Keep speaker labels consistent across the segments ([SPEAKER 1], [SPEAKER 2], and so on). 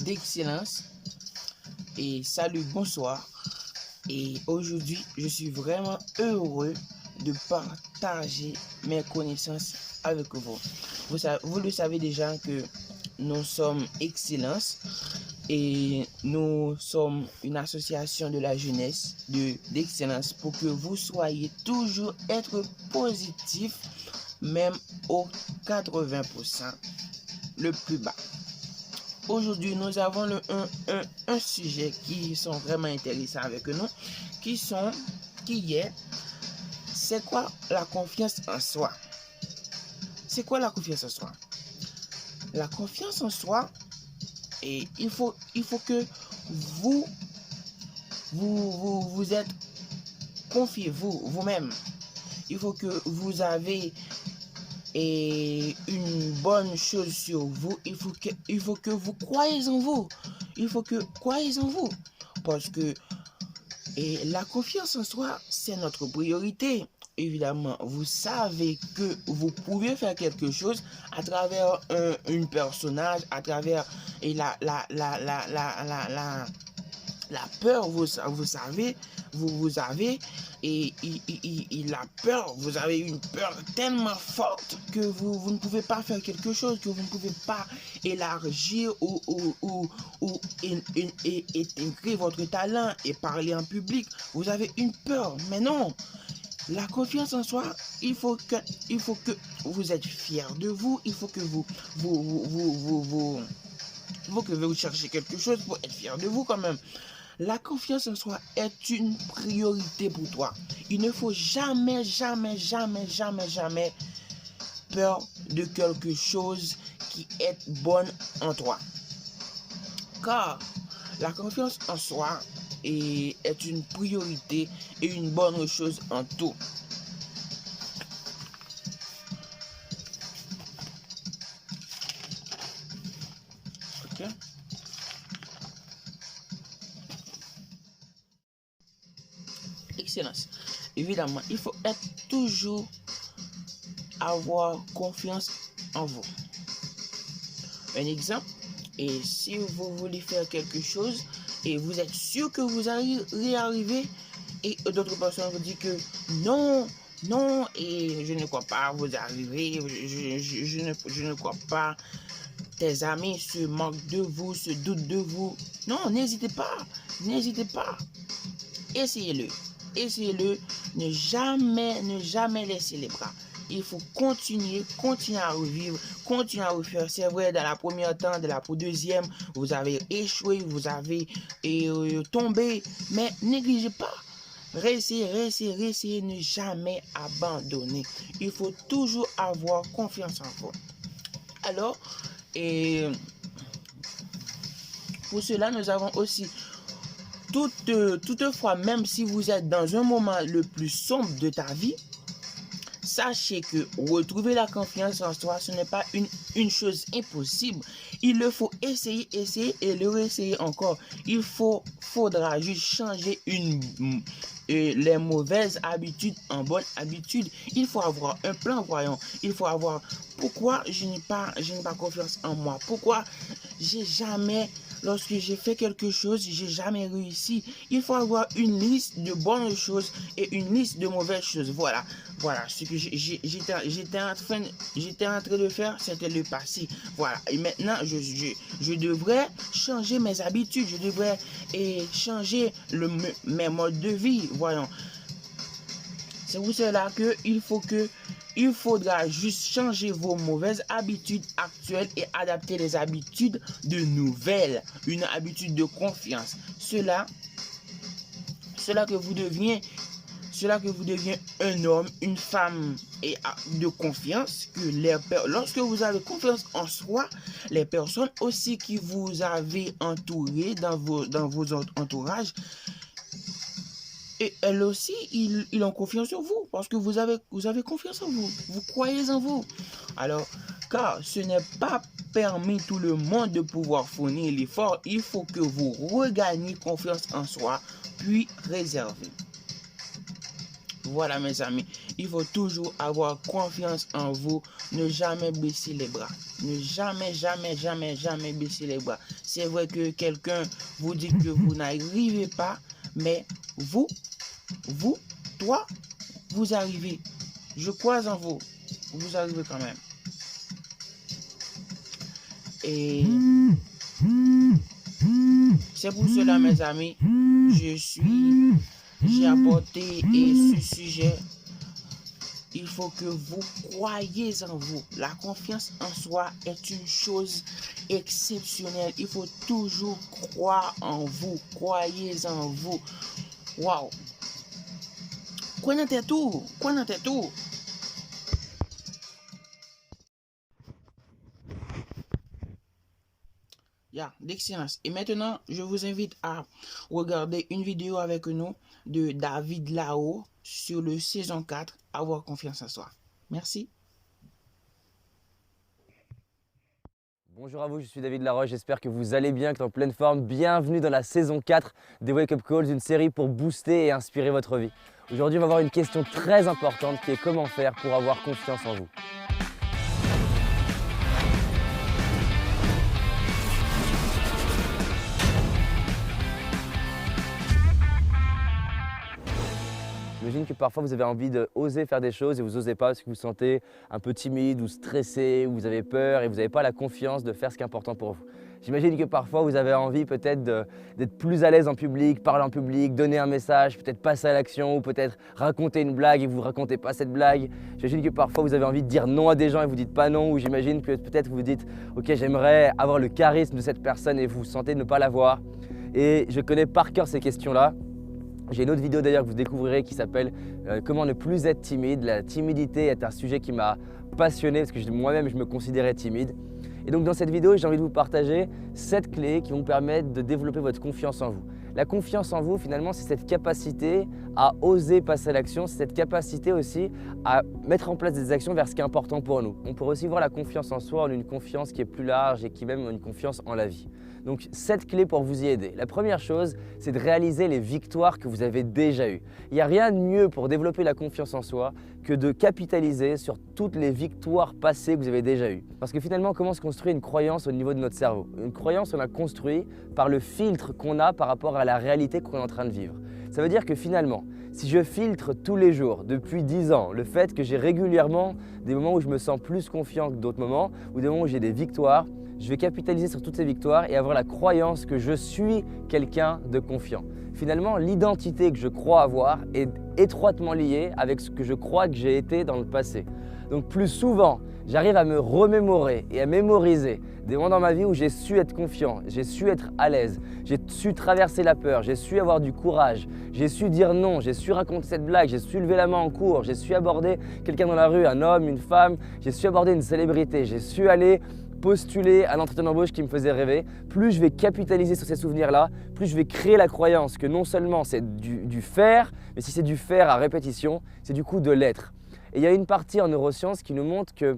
[SPEAKER 1] d'excellence. Et salut, bonsoir. Et aujourd'hui, je suis vraiment heureux de partager mes connaissances avec vous. Vous le savez déjà que nous sommes Excellence et nous sommes une association de la jeunesse d'excellence pour que vous soyez toujours être positif, même au 80%, le plus bas. Aujourd'hui, nous avons un sujet qui sont vraiment intéressants avec nous, qui est, c'est quoi la confiance en soi? C'est quoi la confiance en soi? La confiance en soi, et il faut que vous êtes confiez vous-même. Il faut que vous avez une bonne chose sur vous. Il faut que vous croyez en vous. Il faut que croyez en vous. Parce que la confiance en soi, c'est notre priorité. Évidemment, vous savez que vous pouvez faire quelque chose à travers un personnage, à travers la peur, vous savez, vous avez la peur, vous avez une peur tellement forte que vous ne pouvez pas faire quelque chose, que vous ne pouvez pas élargir ou intégrer votre talent et parler en public. Vous avez une peur, mais non. La confiance en soi, il faut que vous êtes fiers de vous, il faut que vous cherchez quelque chose pour être fier de vous quand même. La confiance en soi est une priorité pour toi. Il ne faut jamais peur de quelque chose qui est bonne en toi. Car la confiance en soi est une priorité et une bonne chose en tout. Ok? Excellence. Évidemment, il faut toujours avoir confiance en vous. Un exemple, et si vous voulez faire quelque chose et vous êtes sûr que vous allez y arriver et d'autres personnes vous disent que non, et je ne crois pas vous arriver, je ne crois pas, tes amis se moquent de vous, se doutent de vous. Non, n'hésitez pas, essayez-le, ne jamais laisser les bras. Il faut continuer à revivre, continuer à refaire. C'est vrai, dans la première temps, dans la deuxième, vous avez échoué, vous avez tombé, mais négligez pas. Réessayez, ne jamais abandonner. Il faut toujours avoir confiance en vous. Alors, pour cela, nous avons aussi toutefois, même si vous êtes dans un moment le plus sombre de ta vie, sachez que retrouver la confiance en soi, ce n'est pas une chose impossible. Il le faut essayer et le réessayer encore. Faudra juste changer les mauvaises habitudes en bonnes habitudes. Il faut avoir un plan, voyons. Il faut avoir pourquoi je n'ai pas confiance en moi. Pourquoi lorsque j'ai fait quelque chose, j'ai jamais réussi. Il faut avoir une liste de bonnes choses et une liste de mauvaises choses. Voilà ce que j'étais en train de faire, c'était le passé. Voilà. Et maintenant, je devrais changer mes habitudes. Je devrais changer mes modes de vie. Voyons. C'est pour cela il faudra juste changer vos mauvaises habitudes actuelles et adapter les habitudes de nouvelles. Une habitude de confiance. Cela que vous deveniez un homme, une femme de confiance, lorsque vous avez confiance en soi, les personnes aussi qui vous avez entouré dans vos entourages, et elles aussi, ils ont confiance en vous, parce que vous avez confiance en vous, vous croyez en vous. Alors, car ce n'est pas permis tout le monde de pouvoir fournir l'effort, il faut que vous regagniez confiance en soi, puis réserver. Voilà mes amis, il faut toujours avoir confiance en vous, ne jamais baisser les bras. Ne jamais baisser les bras. C'est vrai que quelqu'un vous dit que vous n'arrivez pas, mais vous, toi, vous arrivez. Je crois en vous. Vous arrivez quand même. Et c'est pour cela, mes amis, j'ai apporté ce sujet. Il faut que vous croyez en vous. La confiance en soi est une chose exceptionnelle. Il faut toujours croire en vous. Croyez en vous. Waouh. Croyez en tes tours. Croyez en tes tours. D'excellence. Et maintenant, je vous invite à regarder une vidéo avec nous de David Lao sur le saison 4, avoir confiance en soi. Merci.
[SPEAKER 2] Bonjour à vous, je suis David Laroche, j'espère que vous allez bien, que vous êtes en pleine forme. Bienvenue dans la saison 4 des Wake Up Calls, une série pour booster et inspirer votre vie. Aujourd'hui, on va voir une question très importante qui est comment faire pour avoir confiance en vous. J'imagine que parfois vous avez envie d'oser faire des choses et vous n'osez pas parce que vous vous sentez un peu timide ou stressé, ou vous avez peur et vous n'avez pas la confiance de faire ce qui est important pour vous. J'imagine que parfois vous avez envie peut-être d'être plus à l'aise en public, parler en public, donner un message, peut-être passer à l'action ou peut-être raconter une blague et vous ne racontez pas cette blague. J'imagine que parfois vous avez envie de dire non à des gens et vous dites pas non, ou j'imagine que peut-être vous vous dites ok, j'aimerais avoir le charisme de cette personne et vous sentez ne pas l'avoir. Et je connais par cœur ces questions-là. J'ai une autre vidéo d'ailleurs que vous découvrirez qui s'appelle comment ne plus être timide. La timidité est un sujet qui m'a passionné parce que moi-même je me considérais timide. Et donc dans cette vidéo, j'ai envie de vous partager 7 clés qui vont vous permettre de développer votre confiance en vous. La confiance en vous, finalement, c'est cette capacité à oser passer à l'action, c'est cette capacité aussi à mettre en place des actions vers ce qui est important pour nous. On pourrait aussi voir la confiance en soi en une confiance qui est plus large et qui même une confiance en la vie. Donc 7 clés pour vous y aider. La première chose, c'est de réaliser les victoires que vous avez déjà eues. Il n'y a rien de mieux pour développer la confiance en soi que de capitaliser sur toutes les victoires passées que vous avez déjà eues. Parce que finalement, comment se construit une croyance au niveau de notre cerveau? Une croyance, on la construit par le filtre qu'on a par rapport à la réalité qu'on est en train de vivre. Ça veut dire que finalement, si je filtre tous les jours, depuis 10 ans, le fait que j'ai régulièrement des moments où je me sens plus confiant que d'autres moments, ou des moments où j'ai des victoires, je vais capitaliser sur toutes ces victoires et avoir la croyance que je suis quelqu'un de confiant. Finalement, l'identité que je crois avoir est étroitement liée avec ce que je crois que j'ai été dans le passé. Donc plus souvent, j'arrive à me remémorer et à mémoriser des moments dans ma vie où j'ai su être confiant, j'ai su être à l'aise, j'ai su traverser la peur, j'ai su avoir du courage, j'ai su dire non, j'ai su raconter cette blague, j'ai su lever la main en cours, j'ai su aborder quelqu'un dans la rue, un homme, une femme, j'ai su aborder une célébrité, j'ai su aller postuler à l'entretien d'embauche qui me faisait rêver. Plus je vais capitaliser sur ces souvenirs-là, plus je vais créer la croyance que non seulement c'est du faire, mais si c'est du faire à répétition, c'est du coup de l'être. Et il y a une partie en neurosciences qui nous montre que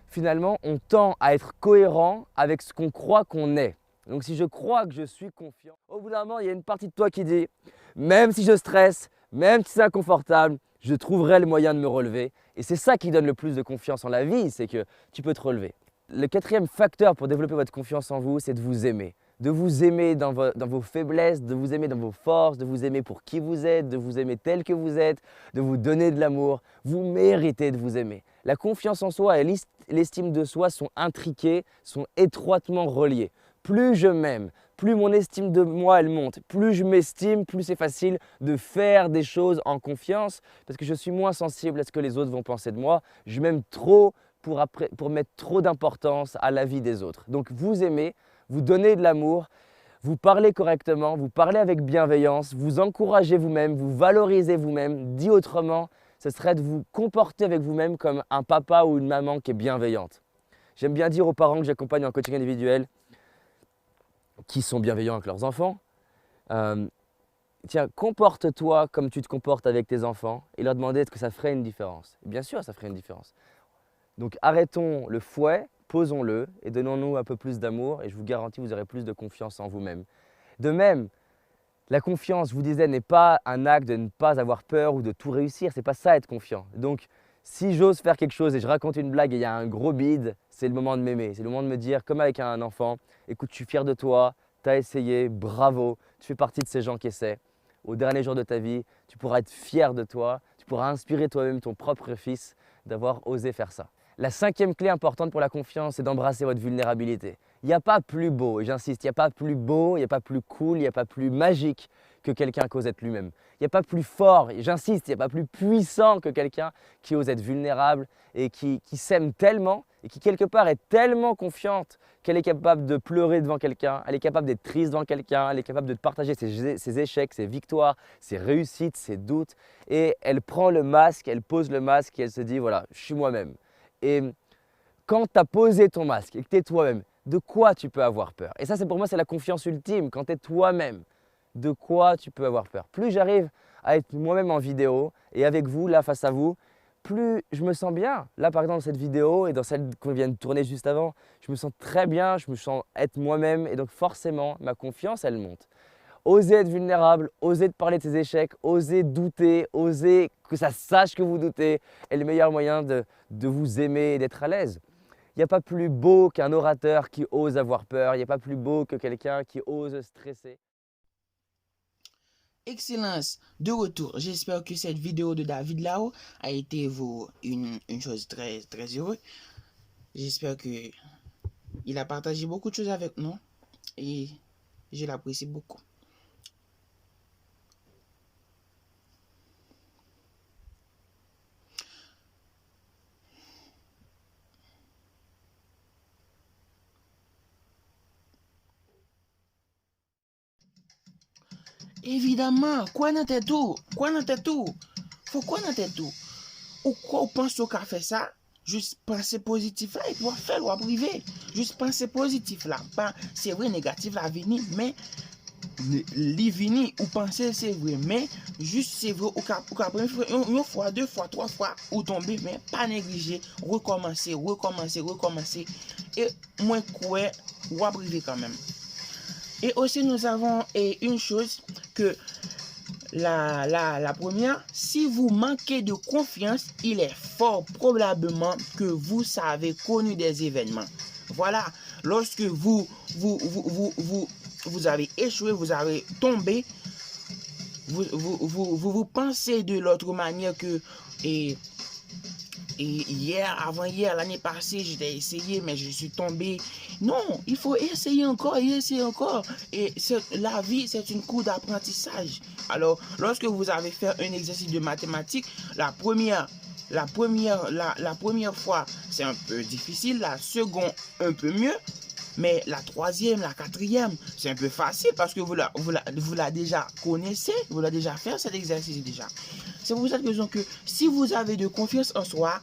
[SPEAKER 2] finalement, on tend à être cohérent avec ce qu'on croit qu'on est. Donc si je crois que je suis confiant, au bout d'un moment, il y a une partie de toi qui dit « même si je stresse, même si c'est inconfortable, je trouverai le moyen de me relever ». Et c'est ça qui donne le plus de confiance en la vie, c'est que tu peux te relever. Le 4e facteur pour développer votre confiance en vous, c'est de vous aimer. De vous aimer dans vos faiblesses, de vous aimer dans vos forces, de vous aimer pour qui vous êtes, de vous aimer tel que vous êtes, de vous donner de l'amour. Vous méritez de vous aimer. La confiance en soi et l'estime de soi sont intriquées, sont étroitement reliées. Plus je m'aime, plus mon estime de moi elle monte, plus je m'estime, plus c'est facile de faire des choses en confiance parce que je suis moins sensible à ce que les autres vont penser de moi. Je m'aime trop pour mettre trop d'importance à la vie des autres. Donc vous aimez, vous donnez de l'amour, vous parlez correctement, vous parlez avec bienveillance, vous encouragez vous-même, vous valorisez vous-même. Dit autrement, ce serait de vous comporter avec vous-même comme un papa ou une maman qui est bienveillante. J'aime bien dire aux parents que j'accompagne en coaching individuel, qui sont bienveillants avec leurs enfants, tiens, comporte-toi comme tu te comportes avec tes enfants et leur demander est-ce que ça ferait une différence. Et bien sûr, ça ferait une différence. Donc arrêtons le fouet, posons-le et donnons-nous un peu plus d'amour et je vous garantis vous aurez plus de confiance en vous-même. De même, la confiance, je vous disais, n'est pas un acte de ne pas avoir peur ou de tout réussir, c'est pas ça être confiant. Donc Si j'ose faire quelque chose et je raconte une blague et il y a un gros bide, c'est le moment de m'aimer. C'est le moment de me dire, comme avec un enfant, écoute, je suis fier de toi, tu as essayé, bravo, tu fais partie de ces gens qui essaient. Au dernier jour de ta vie, tu pourras être fier de toi, tu pourras inspirer toi-même ton propre fils d'avoir osé faire ça. La cinquième clé importante pour la confiance, c'est d'embrasser votre vulnérabilité. Il n'y a pas plus beau, et j'insiste, il n'y a pas plus beau, il n'y a pas plus cool, il n'y a pas plus magique que quelqu'un qui ose être lui-même. Il n'y a pas plus fort, et j'insiste, il n'y a pas plus puissant que quelqu'un qui ose être vulnérable et qui s'aime tellement et qui quelque part est tellement confiante qu'elle est capable de pleurer devant quelqu'un, elle est capable d'être triste devant quelqu'un, elle est capable de partager ses échecs, ses victoires, ses réussites, ses doutes. Et elle prend le masque, elle pose le masque et elle se dit voilà, je suis moi-même. Et quand tu as posé ton masque et que tu es toi-même, de quoi tu peux avoir peur? Et ça, pour moi, c'est la confiance ultime, quand tu es toi-même. De quoi tu peux avoir peur? Plus j'arrive à être moi-même en vidéo et avec vous, là, face à vous, plus je me sens bien. Là, par exemple, dans cette vidéo et dans celle qu'on vient de tourner juste avant, je me sens très bien, je me sens être moi-même et donc forcément, ma confiance, elle monte. Osez être vulnérable, osez de parler de ses échecs, osez douter, osez que ça sache que vous doutez est le meilleur moyen de vous aimer et d'être à l'aise. Il n'y a pas plus beau qu'un orateur qui ose avoir peur, il n'y a pas plus beau que quelqu'un qui ose stresser.
[SPEAKER 1] Excellence, de retour. J'espère que cette vidéo de David Lao a été une chose très, très heureuse. J'espère que il a partagé beaucoup de choses avec nous et je l'apprécie beaucoup. Évidemment, quoi dans tes tout? Quoi dans tes tout? Faut quoi dans tes tout? Ou quoi ou pense au fait ça? Juste penser positif là et puis faire ou privé. Juste penser positif là. Pas c'est vrai négatif là venir mais li vini ou penser c'est vrai mais juste c'est vrai ou qu'après une fois, deux fois, trois fois ou tomber mais pas négliger, recommencer et moins quoi ou privé quand même. Et aussi nous avons une chose que la première, si vous manquez de confiance, il est fort probablement que vous avez connu des événements. Voilà, lorsque vous avez échoué, vous avez tombé, vous pensez de l'autre manière que et hier, avant-hier, l'année passée, j'ai essayé, mais je suis tombé. Non, il faut essayer encore et essayer encore. Et la vie, c'est une cour d'apprentissage. Alors, lorsque vous avez fait un exercice de mathématiques, la première fois, c'est un peu difficile. La seconde, un peu mieux. Mais la troisième, la quatrième, c'est un peu facile parce que vous la déjà connaissez, vous l'avez déjà fait cet exercice déjà. C'est pour cette raison que si vous avez de confiance en soi,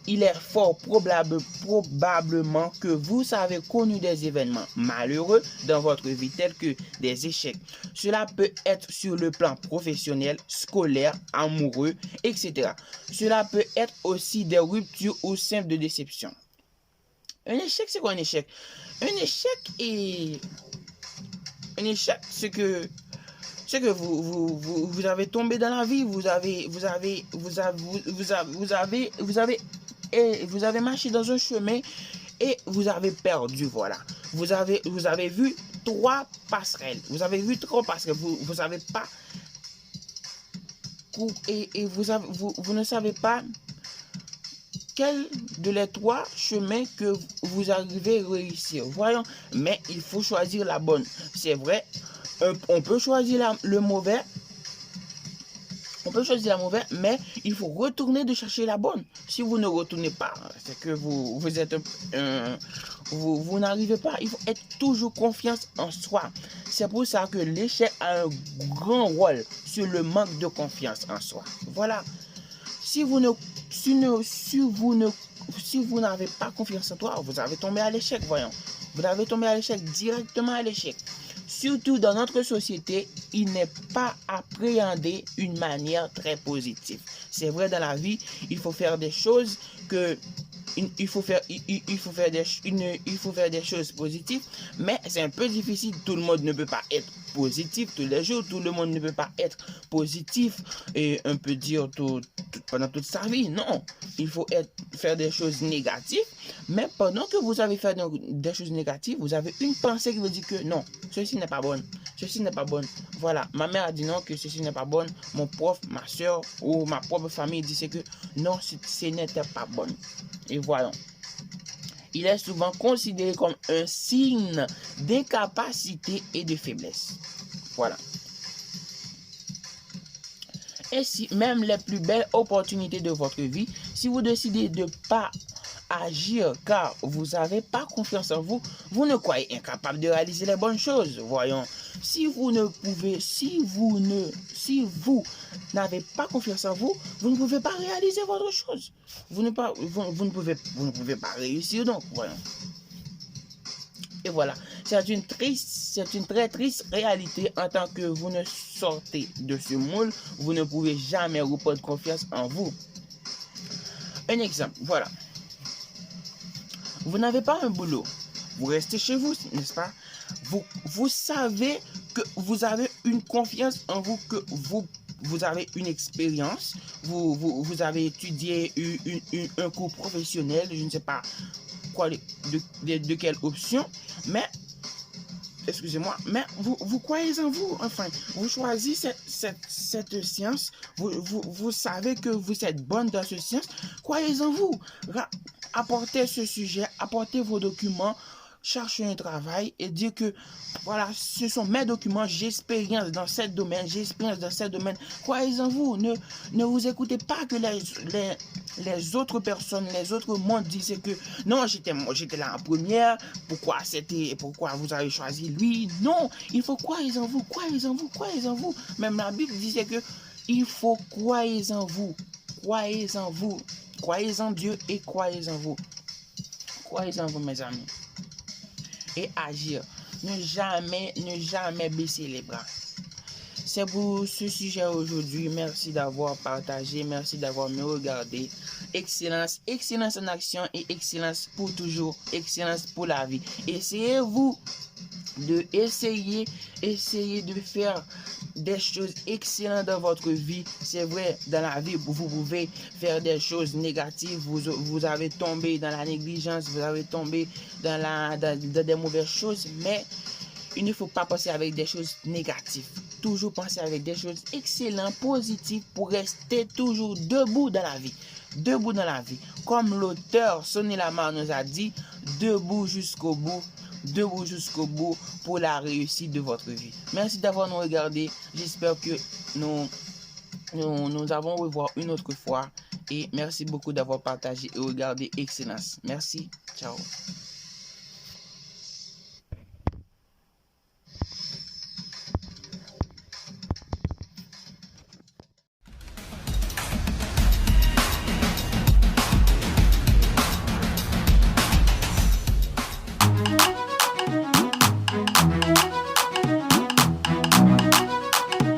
[SPEAKER 1] il est fort probablement que vous avez connu des événements malheureux dans votre vie tels que des échecs. Cela peut être sur le plan professionnel, scolaire, amoureux, etc. Cela peut être aussi des ruptures ou simples de déception. Un échec, c'est quoi un échec? Un échec, c'est que vous avez tombé dans la vie, vous avez marché dans un chemin et vous avez perdu, voilà. Vous avez vu trois passerelles. Vous savez pas et vous ne savez pas quel de les trois chemins que vous arrivez à réussir. Voyons, mais il faut choisir la bonne. C'est vrai, on peut choisir le mauvais. On peut choisir la mauvaise, mais il faut retourner de chercher la bonne. Si vous ne retournez pas, c'est que vous n'arrivez pas. Il faut être toujours confiance en soi. C'est pour ça que l'échec a un grand rôle sur le manque de confiance en soi. Voilà. Si vous n'avez pas confiance en toi, vous avez tombé à l'échec, voyons. Vous avez tombé à l'échec, directement à l'échec. Surtout dans notre société, il n'est pas appréhendé d'une manière très positive. C'est vrai, dans la vie, il faut faire des choses que il faut faire des choses positives, mais c'est un peu difficile. Tout le monde ne peut pas être positif tous les jours, tout le monde ne peut pas être positif et on peut dire pendant toute sa vie. Non, il faut faire des choses négatives, mais pendant que vous avez fait des choses négatives, vous avez une pensée qui vous dit que non, ceci n'est pas bon, ceci n'est pas bon. Voilà, ma mère a dit non, que ceci n'est pas bon, mon prof, ma soeur ou ma propre famille dit que non, ce n'était pas bon. Et voilà. Il est souvent considéré comme un signe d'incapacité et de faiblesse. Voilà. Et si même les plus belles opportunités de votre vie, si vous décidez de ne pas agir car vous n'avez pas confiance en vous, vous ne croyez incapable de réaliser les bonnes choses. Voyons, si vous n'avez pas confiance en vous, vous ne pouvez pas réaliser votre chose. Vous ne pouvez pas réussir donc. Voyons. Et voilà, c'est une très triste réalité en tant que vous ne sortez de ce moule, vous ne pouvez jamais reprendre confiance en vous. Un exemple, voilà. Vous n'avez pas un boulot, vous restez chez vous, n'est-ce pas? Vous savez que vous avez une confiance en vous, que vous avez une expérience, vous avez étudié un cours professionnel, je ne sais pas quoi, de quelle option, mais excusez-moi, mais vous croyez en vous, enfin, vous choisissez cette science, vous savez que vous êtes bonne dans cette science, croyez en vous, apportez ce sujet, apportez vos documents, cherchez un travail et dire que voilà, ce sont mes documents, j'ai expérience dans ce domaine, croyez en vous, ne vous écoutez pas que les autres personnes, les autres mondes disaient que non, j'étais là en première, pourquoi vous avez choisi lui? Non, il faut croire en vous, même la Bible disait que il faut croire en vous, croyez en Dieu et croyez en vous, mes amis, et agir. Ne jamais baisser les bras. C'est pour ce sujet aujourd'hui. Merci d'avoir partagé, merci d'avoir me regardé. Excellence en action et excellence pour toujours, excellence pour la vie. Essayez-vous de essayer de faire des choses excellentes dans votre vie. C'est vrai, dans la vie, vous pouvez faire des choses négatives. Vous avez tombé dans la négligence, vous avez tombé dans des mauvaises choses, mais il ne faut pas penser avec des choses négatives. Toujours penser avec des choses excellentes, positives, pour rester toujours debout dans la vie. Comme l'auteur Sonny Lamar nous a dit, debout jusqu'au bout pour la réussite de votre vie. Merci d'avoir nous regardé. J'espère que nous allons revoir une autre fois. Et merci beaucoup d'avoir partagé et regardé Excellence. Merci. Ciao.